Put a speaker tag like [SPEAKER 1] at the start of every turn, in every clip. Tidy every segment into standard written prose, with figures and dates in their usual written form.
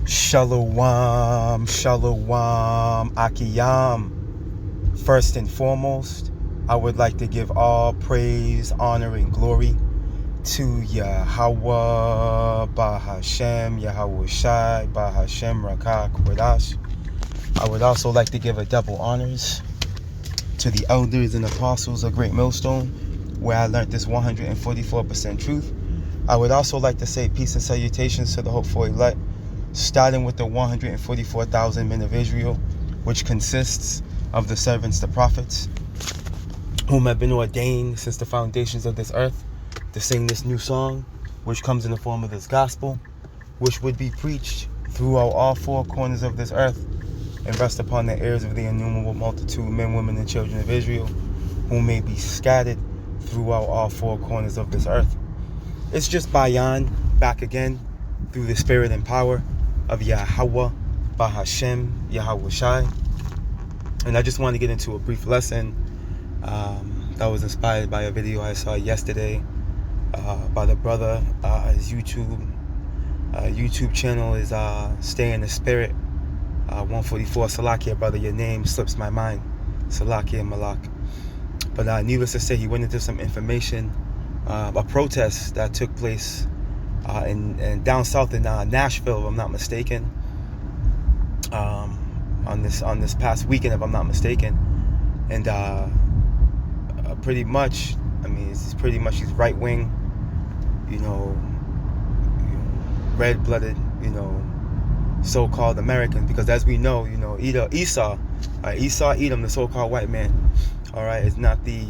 [SPEAKER 1] Shalom, shalom, akiyam. First and foremost, I would like to give all praise, honor, and glory to Yahweh, Bahashem, Yahweh Shai, Bahashem, Rakak, Kodash. I would also like to give a double honors to the elders and apostles of Great Millstone, where I learned this 144% truth. I would also like to say peace and salutations to the hopeful elect, starting with the 144,000 men of Israel, which consists of the servants, the prophets, whom have been ordained since the foundations of this earth to sing this new song, which comes in the form of this gospel, which would be preached throughout all four corners of this earth and rest upon the ears of the innumerable multitude, men, women, and children of Israel, who may be scattered throughout all four corners of this earth. It's just Bayan, back again, through the spirit and power of Yahweh, Bahashem, Yahweh Shai. And I just want to get into a brief lesson that was inspired by a video I saw yesterday by the brother. His YouTube channel is Stay in the Spirit 144. Salakia, brother, your name slips my mind. Salakia Malak. But needless to say, he went into some information, a protest that took place in down south in Nashville, if I'm not mistaken, on this past weekend, if I'm not mistaken, and pretty much, I mean, it's pretty much these right wing, red blooded, so-called Americans, because as we know, Esau Edom, the so-called white man, all right, is not the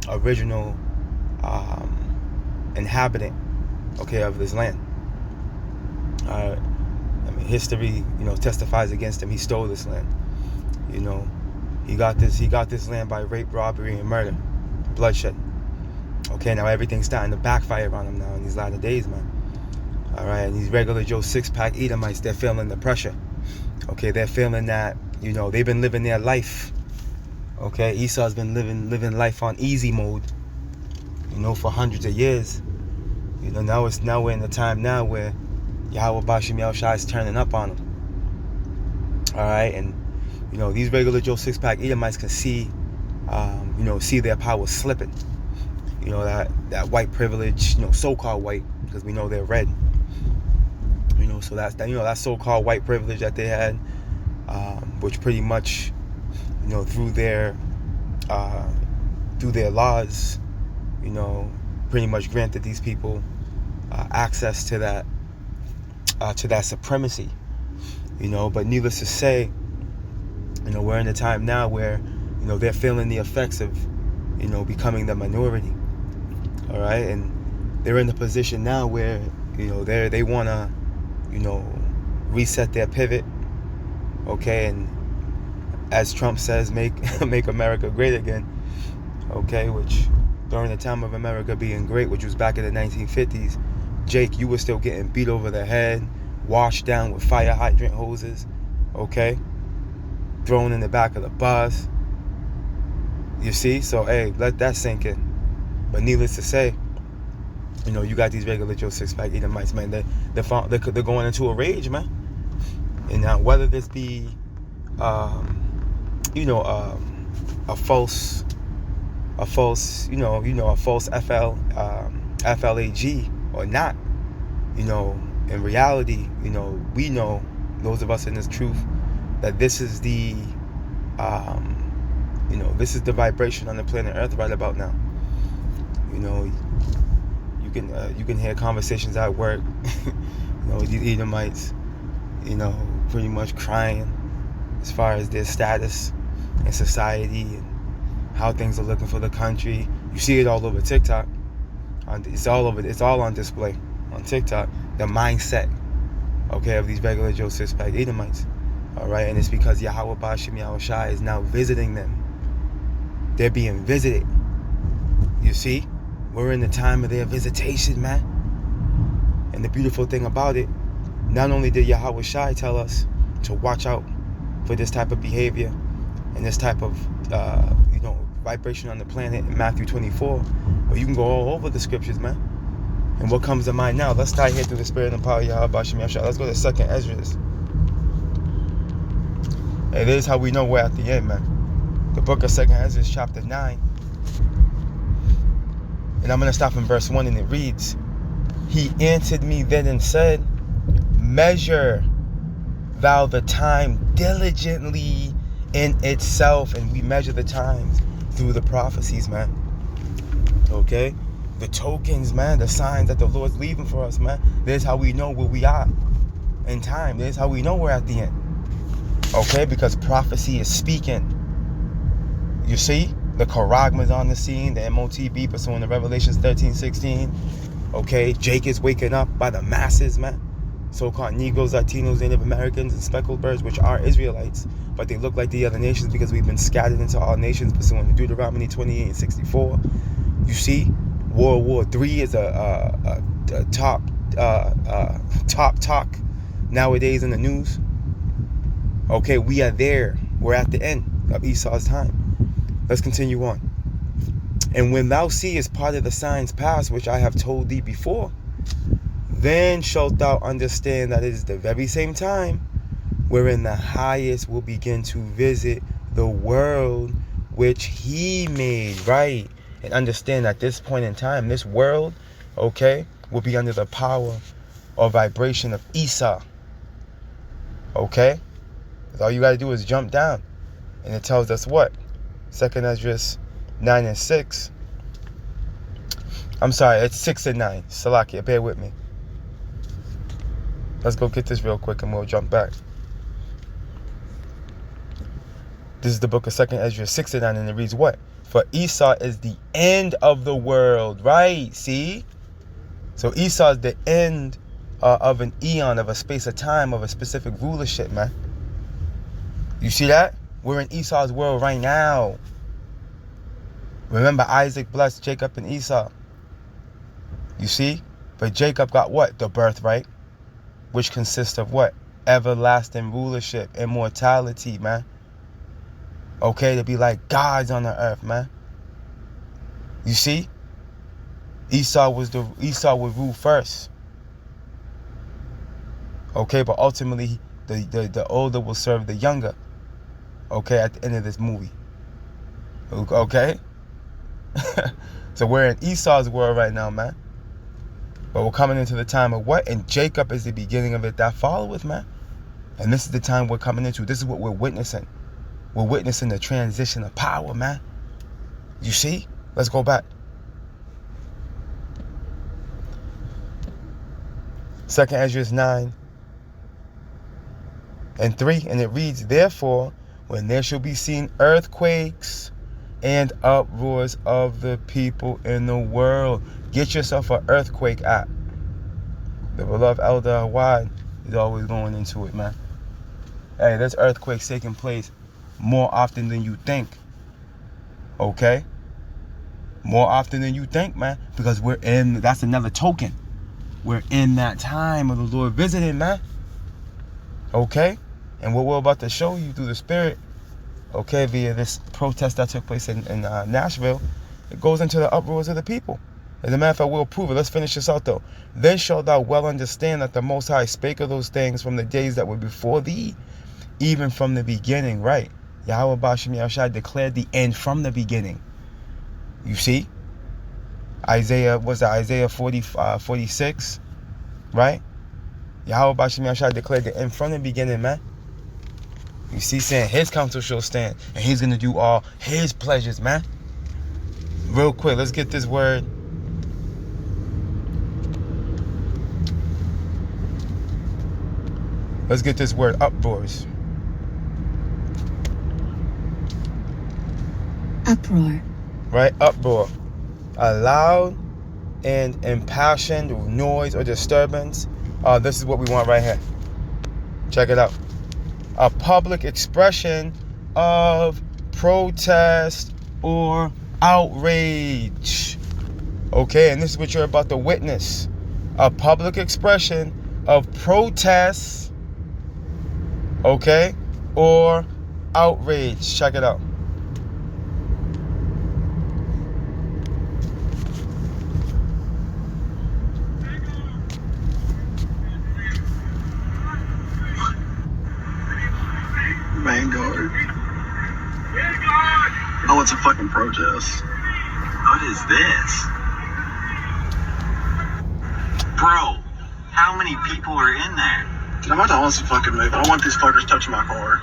[SPEAKER 1] original inhabitant, okay, of this land. I mean, history, testifies against him. He stole this land. He got this land by rape, robbery, and murder, bloodshed. Okay, now everything's starting to backfire on him now in these latter days, man. All right, and these regular Joe six-pack Edomites, they're feeling the pressure. Okay, they're feeling that, they've been living their life. Okay, Esau's been living life on easy mode, for hundreds of years. Now we're in the time now where Yahweh Bashim Yahushua is turning up on them. All right, and these regular Joe six-pack Edomites can see, see their power slipping. That white privilege, so-called white, because we know they're red. So that's that so-called white privilege that they had, which pretty much, through their laws, pretty much granted these people access to that supremacy. But needless to say, we're in a time now where they're feeling the effects of becoming the minority. All right, and they're in the position now where they want to reset their pivot. Okay, and as Trump says, make America great again. Okay, which during the time of America being great, which was back in the 1950s, Jake, you were still getting beat over the head, washed down with fire hydrant hoses, okay, thrown in the back of the bus. You see? So, hey, let that sink in. But needless to say, you got these regular Joe six-pack Edomites, man. They're going into a rage, man. And now, whether this be, a false, FLAG or not, in reality, we know, those of us in this truth, that this is the, this is the vibration on the planet Earth right about now. You can hear conversations at work, these Edomites, pretty much crying as far as their status in society and how things are looking for the country. You see it all over TikTok. It's all on display on TikTok. The mindset, okay, of these regular Joe six-pack Edomites. All right, and it's because Yahweh Bashim Yahushua is now visiting them. They're being visited. You see, we're in the time of their visitation, man. And the beautiful thing about it, not only did Yahweh Shai tell us to watch out for this type of behavior and this type of vibration on the planet in Matthew 24, but you can go all over the scriptures, man. And what comes to mind now? Let's start here through the spirit and power of Yahweh Bashim Yahushua. Let's go to 2nd Ezra. It is how we know we're at the end, man. The book of 2nd Ezra, chapter 9. And I'm going to stop in verse 1, and it reads, He answered me then and said, Measure thou the time diligently in itself. And we measure the times through the prophecies, man. Okay? The tokens, man, the signs that the Lord's leaving for us, man. This is how we know where we are in time. This is how we know we're at the end. Okay? Because prophecy is speaking. You see? The charagma's on the scene, the MOTB pursuing the Revelations 13:16. Okay? Jake is waking up by the masses, man. So-called Negroes, Latinos, Native Americans, and speckled birds, which are Israelites, but they look like the other nations because we've been scattered into all nations pursuing the Deuteronomy 28:64. You see? World War III is a top talk nowadays in the news. Okay, we are there. We're at the end of Esau's time. Let's continue on. And when thou seest part of the signs pass, which I have told thee before, then shalt thou understand that it is the very same time wherein the highest will begin to visit the world which he made, right? And understand at this point in time, this world, okay, will be under the power or vibration of Esau. Okay? Because all you got to do is jump down. And it tells us what? 2nd Ezra 9 and 6. I'm sorry, it's 6 and 9. Salakia, bear with me. Let's go get this real quick and we'll jump back. This is the book of 2nd Ezra 6 and 9, and it reads what? For Esau is the end of the world, right? See? So Esau is the end of an eon, of a space of time, of a specific rulership, man. You see that? We're in Esau's world right now. Remember, Isaac blessed Jacob and Esau. You see? But Jacob got what? The birthright. Which consists of what? Everlasting rulership, immortality, man. Okay, to be like gods on the earth, man. You see? Esau would rule first. Okay, but ultimately the older will serve the younger. Okay, at the end of this movie. Okay? So we're in Esau's world right now, man. But we're coming into the time of what? And Jacob is the beginning of it that followeth, man. And this is the time we're coming into. This is what we're witnessing. We're witnessing the transition of power, man. You see? Let's go back. 2nd Ezra 9 and 3. And it reads, Therefore, when there shall be seen earthquakes and uproars of the people in the world. Get yourself an earthquake app. The beloved Elder Hawaii is always going into it, man. Hey, there's earthquakes taking place more often than you think. Okay? More often than you think, man. Because that's another token. We're in that time of the Lord visiting, man. Okay? And what we're about to show you through the Spirit, okay, via this protest that took place in Nashville, it goes into the uproars of the people. As a matter of fact, we'll prove it. Let's finish this out, though. Then shalt thou well understand that the Most High spake of those things from the days that were before thee, even from the beginning, right? Yahweh Bashim Yahushua declared the end from the beginning. You see? Isaiah 46, right? Yahweh Bashim Yahushua declared the end from the beginning, man. You see, saying his counsel shall stand, and he's going to do all his pleasures, man. Real quick, let's get this word. Let's get this word uproars.
[SPEAKER 2] Uproar.
[SPEAKER 1] Right? Uproar. A loud and impassioned noise or disturbance. This is what we want right here. Check it out. A public expression of protest or outrage. Okay, and this is what you're about to witness. A public expression of protest, okay, or outrage. Check it out.
[SPEAKER 2] Vanguard. Oh, it's a fucking protest.
[SPEAKER 3] What is this? Bro, how many people are in there?
[SPEAKER 2] I'm about to honestly fucking move. I don't want these fuckers touching my car.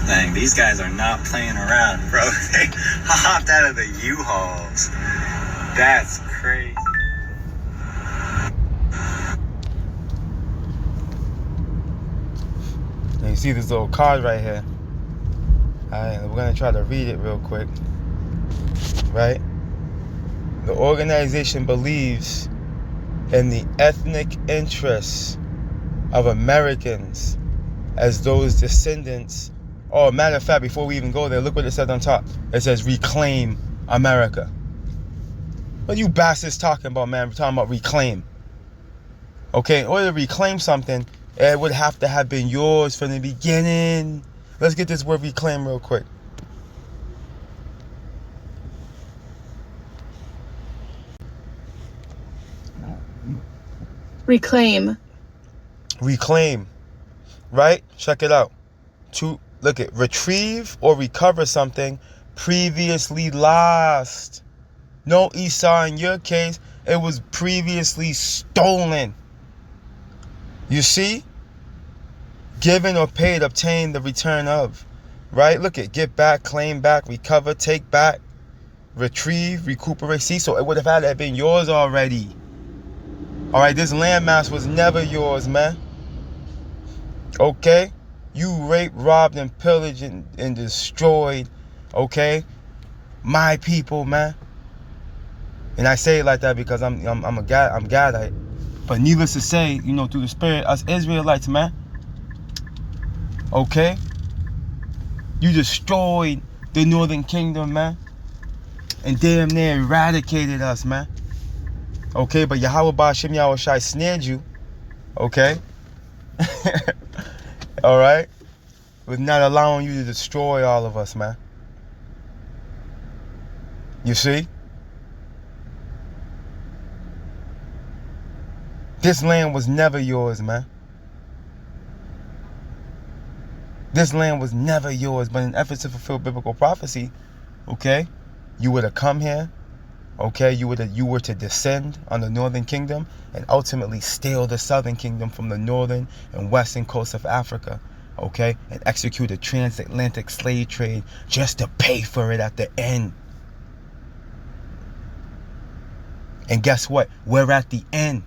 [SPEAKER 3] Dang, these guys are not playing around, bro. They hopped out of the U-Hauls. That's crazy.
[SPEAKER 1] And you see this little card right here. Alright, we're gonna try to read it real quick. Right? The organization believes in the ethnic interests of Americans as those descendants. Oh, matter of fact, before we even go there, look what it says on top. It says reclaim America. What are you bastards talking about, man? We're talking about reclaim. Okay, in order to reclaim something, it would have to have been yours from the beginning. Let's get this word reclaim real quick.
[SPEAKER 4] Reclaim.
[SPEAKER 1] Reclaim. Right? Check it out. To look at retrieve or recover something previously lost. No, Esau, in your case, it was previously stolen. You see? Given or paid, obtain the return of. Right? Look at get back, claim back, recover, take back, retrieve, recuperate. See, so it would have had to have been yours already. Alright, this landmass was never yours, man. Okay? You raped, robbed, and pillaged and destroyed, okay, my people, man. And I say it like that because I'm a guy, I'm Gadite. But needless to say, you know, through the spirit, us Israelites, man. Okay? You destroyed the northern kingdom, man. And damn near eradicated us, man. Okay, but Yahweh Ba'Shem Yahweh Shai snared you. Okay? Alright? With not allowing you to destroy all of us, man. You see? This land was never yours, man. This land was never yours, but in an effort to fulfill biblical prophecy, okay, you were to come here, okay, you were to descend on the northern kingdom and ultimately steal the southern kingdom from the northern and western coast of Africa, okay, and execute a transatlantic slave trade just to pay for it at the end. And guess what? We're at the end,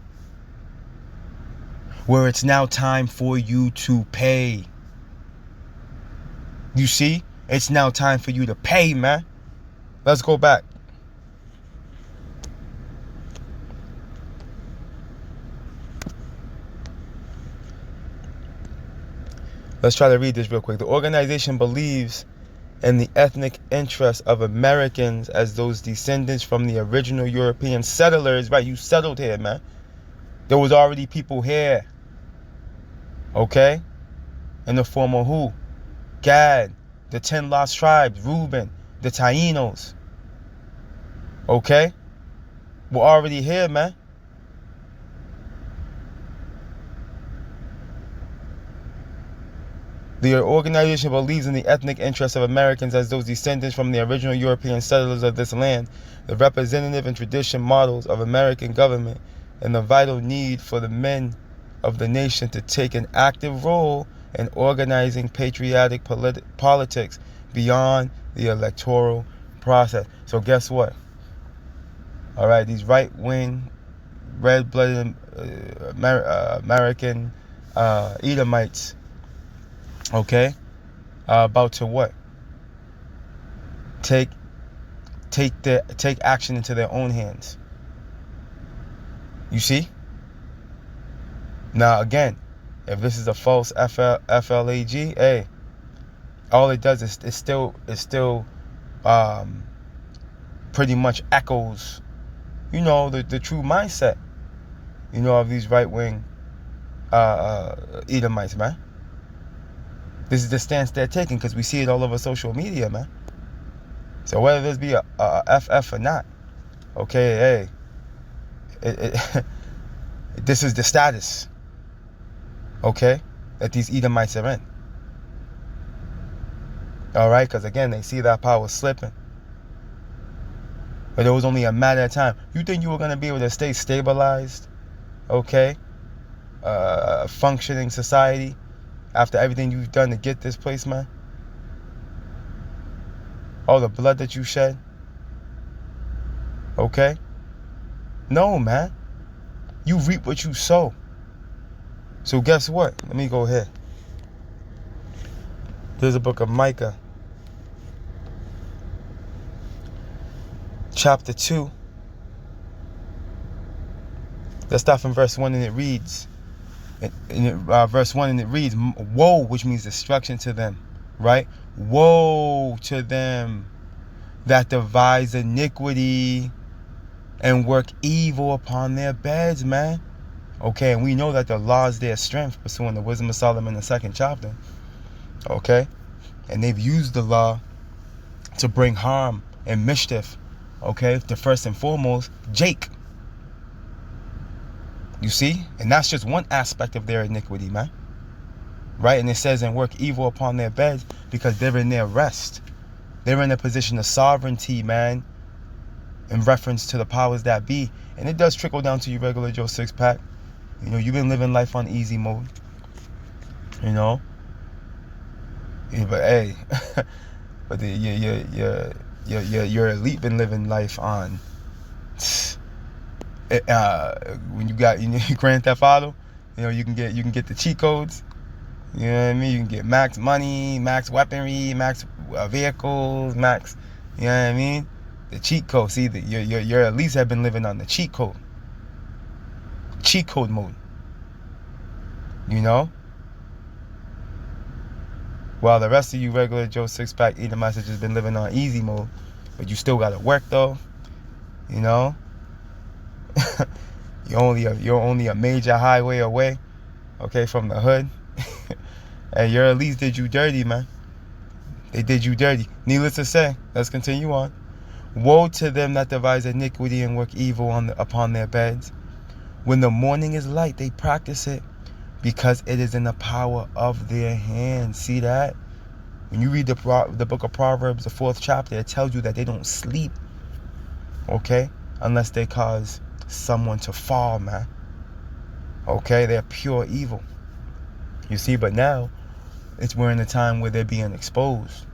[SPEAKER 1] where it's now time for you to pay. You see? It's now time for you to pay, man. Let's go back. Let's try to read this real quick. The organization believes in the ethnic interests of Americans as those descendants from the original European settlers. Right, you settled here, man. There was already people here. Okay? In the form of who? Gad, the 10 lost tribes, Reuben, the Taínos. Okay? We're already here, man. The organization believes in the ethnic interests of Americans as those descendants from the original European settlers of this land, the representative and tradition models of American government, and the vital need for the men of the nation to take an active role in organizing patriotic politics beyond the electoral process. So guess what? All right, these right-wing, red-blooded American Edomites, okay, about to what? Take action into their own hands. You see? Now again, if this is a false FLAG, hey, all it does is it still pretty much echoes, you know, the true mindset, you know, of these right-wing Edomites, man. This is the stance they're taking because we see it all over social media, man. So whether this be a FF or not, okay, hey, this is the status, okay, that these Edomites are in. All right, because again, they see that power slipping. But it was only a matter of time. You think you were going to be able to stay stabilized, okay, functioning society after everything you've done to get this place, man? All the blood that you shed, okay? No, man. You reap what you sow. So guess what? Let me go here. There's a book of Micah, chapter 2. Let's start from verse 1, and it reads, verse 1, and it reads, woe, which means destruction to them, right? Woe to them that devise iniquity and work evil upon their beds, man. Okay, and we know that the law is their strength, pursuing the wisdom of Solomon in the 2nd chapter. Okay, and they've used the law to bring harm and mischief. Okay, to first and foremost, Jake. You see? And that's just one aspect of their iniquity, man. Right? And it says, and work evil upon their beds, because they're in their rest. They're in a position of sovereignty, man, in reference to the powers that be. And it does trickle down to your regular Joe six-pack. You know, you've been living life on easy mode. You know? Yeah, but hey, but your elite been living life on when you got Grand Theft Auto, you can get the cheat codes. You know what I mean? You can get max money, max weaponry, max vehicles, max. You know what I mean? The cheat code. See, your elites have been living on the cheat code mode. You know. While the rest of you regular Joe six-pack Edomites have just been living on easy mode, but you still gotta work though. You know. You're only a major highway away, okay, from the hood. And your elites did you dirty, man. They did you dirty. Needless to say, let's continue on. Woe to them that devise iniquity and work evil upon their beds. When the morning is light, they practice it, because it is in the power of their hands. See that? When you read the book of Proverbs, the 4th chapter, it tells you that they don't sleep, okay, unless they cause someone to fall, man. Okay, they're pure evil. You see, but now we're in a time where they're being exposed.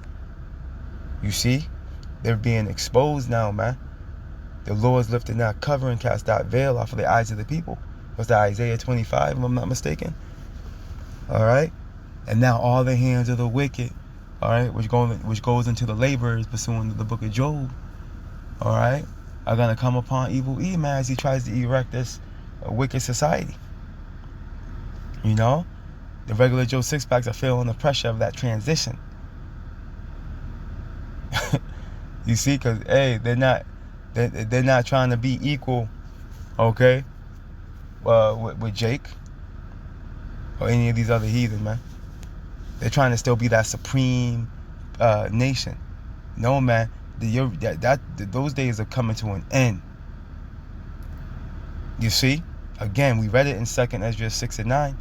[SPEAKER 1] You see, they're being exposed now, man. The Lord's lifting that cover and cast that veil off of the eyes of the people. What's that, Isaiah 25, if I'm not mistaken? All right, and now all the hands of the wicked, all right, which goes into the laborers pursuing the book of Job, all right, are gonna come upon evil E, man, as he tries to erect this wicked society. You know, the regular Joe six-packs are feeling the pressure of that transition. You see, because hey, they're not trying to be equal, okay, with Jake or any of these other heathen, man. They're trying to still be that supreme nation. No, man, those days are coming to an end. You see, again, we read it in 2nd Ezra 6 and 9.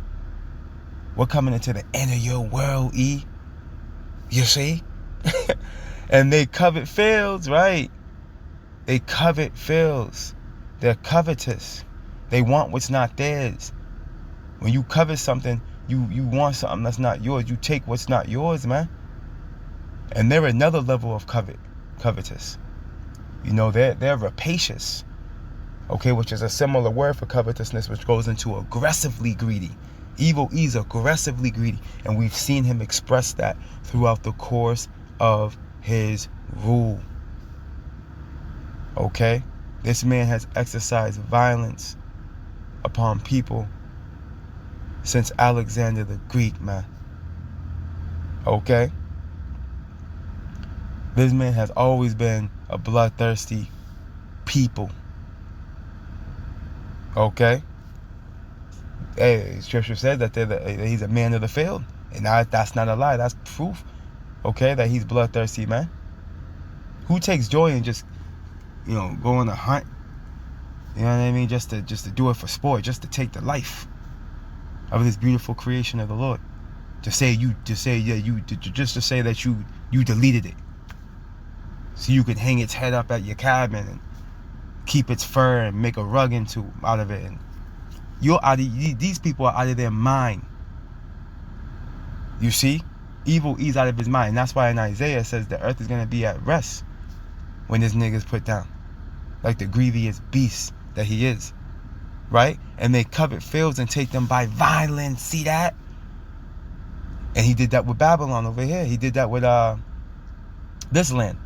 [SPEAKER 1] We're coming into the end of your world, E. You see? And they covet fields, right? They covet fields. They're covetous. They want what's not theirs. When you covet something, you want something that's not yours. You take what's not yours, man. And they're another level of covetous. You know, they're rapacious. Okay, which is a similar word for covetousness, which goes into aggressively greedy. Evil is aggressively greedy, and we've seen him express that throughout the course of his rule. Okay, this man has exercised violence upon people since Alexander the Greek, man. Okay, this man has always been a bloodthirsty people. Okay, hey, Scripture says that he's a man of the field, and that's not a lie. That's proof, okay, that he's bloodthirsty, man. Who takes joy in just, go on a hunt? You know what I mean? Just to do it for sport, just to take the life of this beautiful creation of the Lord. To say that you deleted it, so you could hang its head up at your cabin and keep its fur and make a rug out of it. And these people are out of their mind. You see, evil is out of his mind. And that's why in Isaiah says the earth is gonna be at rest when this nigga's put down, like the grievous beast that he is, right? And they covet fields and take them by violence. See that? And he did that with Babylon over here. He did that with this land.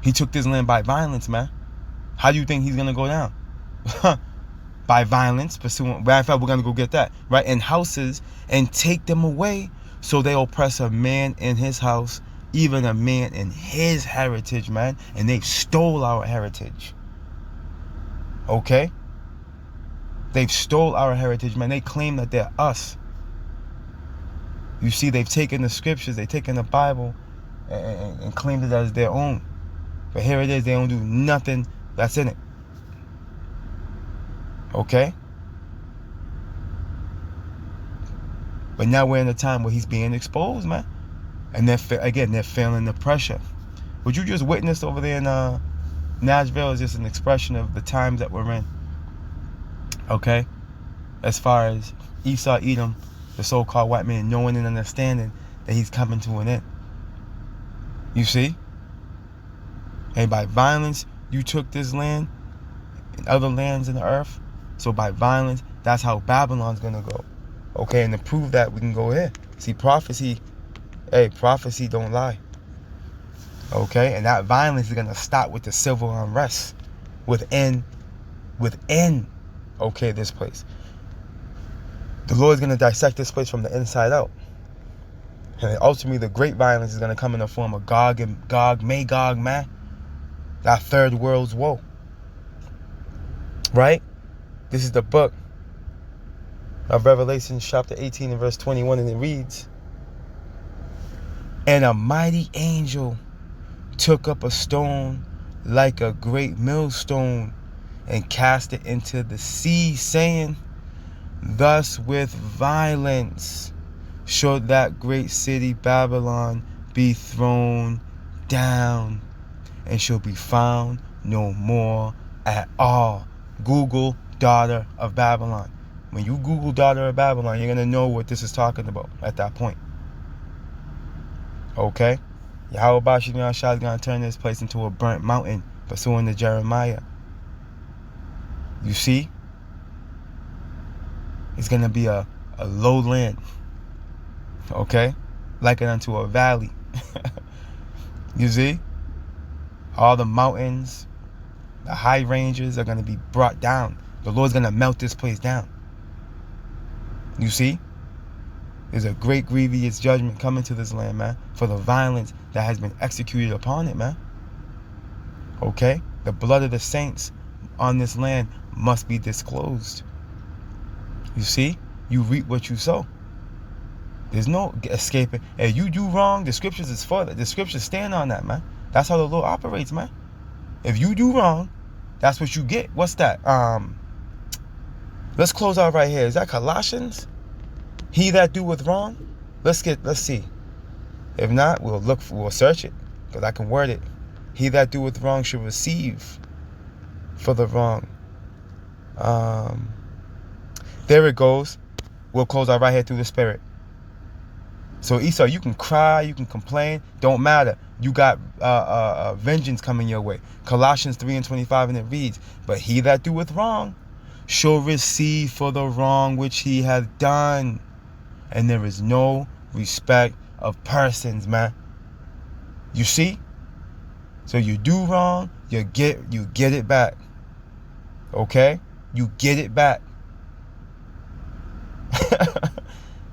[SPEAKER 1] He took this land by violence, man. How do you think he's gonna go down? By violence, pursuing. Matter of fact, we're gonna go get that, right? In houses, and take them away, so they oppress a man in his house, even a man in his heritage, man. And they stole our heritage. Okay? They've stole our heritage, man. They claim that they're us. You see, they've taken the scriptures, they've taken the Bible and claimed it as their own. But here it is, they don't do nothing that's in it. Okay? But now we're in a time where he's being exposed, man. And they're feeling the pressure. What you just witnessed over there in Nashville is just an expression of the times that we're in. Okay? As far as Esau, Edom, the so-called white man, knowing and understanding that he's coming to an end. You see? And by violence, you took this land and other lands in the earth. So by violence, that's how Babylon's going to go. Okay, and to prove that, we can go here. See, prophecy don't lie. Okay, and that violence is going to stop with the civil unrest within, okay, this place. The Lord is going to dissect this place from the inside out. And ultimately, the great violence is going to come in the form of Magog, man. That third world's woe. Right? This is the book of Revelation, chapter 18 and verse 21, and it reads, "And a mighty angel took up a stone like a great millstone and cast it into the sea, saying, Thus with violence should that great city Babylon be thrown down, and shall be found no more at all." Google daughter of Babylon. When you Google daughter of Babylon, you're going to know what this is talking about at that point. Okay? Yahweh Bashir is going to turn this place into a burnt mountain, pursuing to Jeremiah. You see? It's going to be a low land. Okay? Likened unto a valley. You see? All the mountains, the high ranges are going to be brought down. The Lord's going to melt this place down. You see? There's a great grievous judgment coming to this land, man, for the violence that has been executed upon it, man. Okay? The blood of the saints on this land must be disclosed. You see? You reap what you sow. There's no escaping. If you do wrong, the scriptures is for that. The scriptures stand on that, man. That's how the Lord operates, man. If you do wrong, that's what you get. What's that? Let's close out right here. Is that Colossians? He that doeth wrong? Let's see. If not, we'll search it, because I can word it. He that doeth wrong should receive for the wrong. There it goes. We'll close out right here through the Spirit. So Esau, you can cry, you can complain, don't matter. You got vengeance coming your way. Colossians 3:25, and it reads, "But he that doeth wrong shall receive for the wrong which he hath done. And there is no respect of persons," man. You see? So you do wrong, you get it back. Okay? You get it back.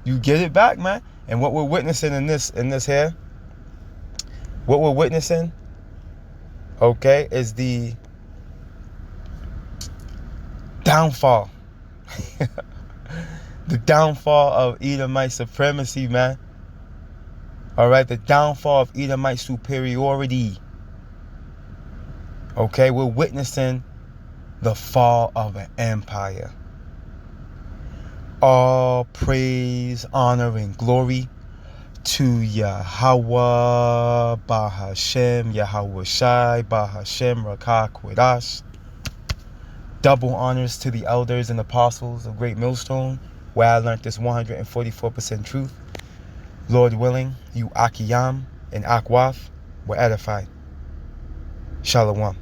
[SPEAKER 1] You get it back, man. And what we're witnessing in this here, what we're witnessing, okay, is the downfall. The downfall of Edomite supremacy, man. All right, the downfall of Edomite superiority. Okay, we're witnessing the fall of an empire. All praise, honor, and glory to Yahweh, Bahashem, Yahweh Shai, Bahashem, Rakah, Kwadash. Double honors to the elders and apostles of Great Millstone, where I learned this 144% truth. Lord willing, you Akiyam and Akwaf were edified. Shalom.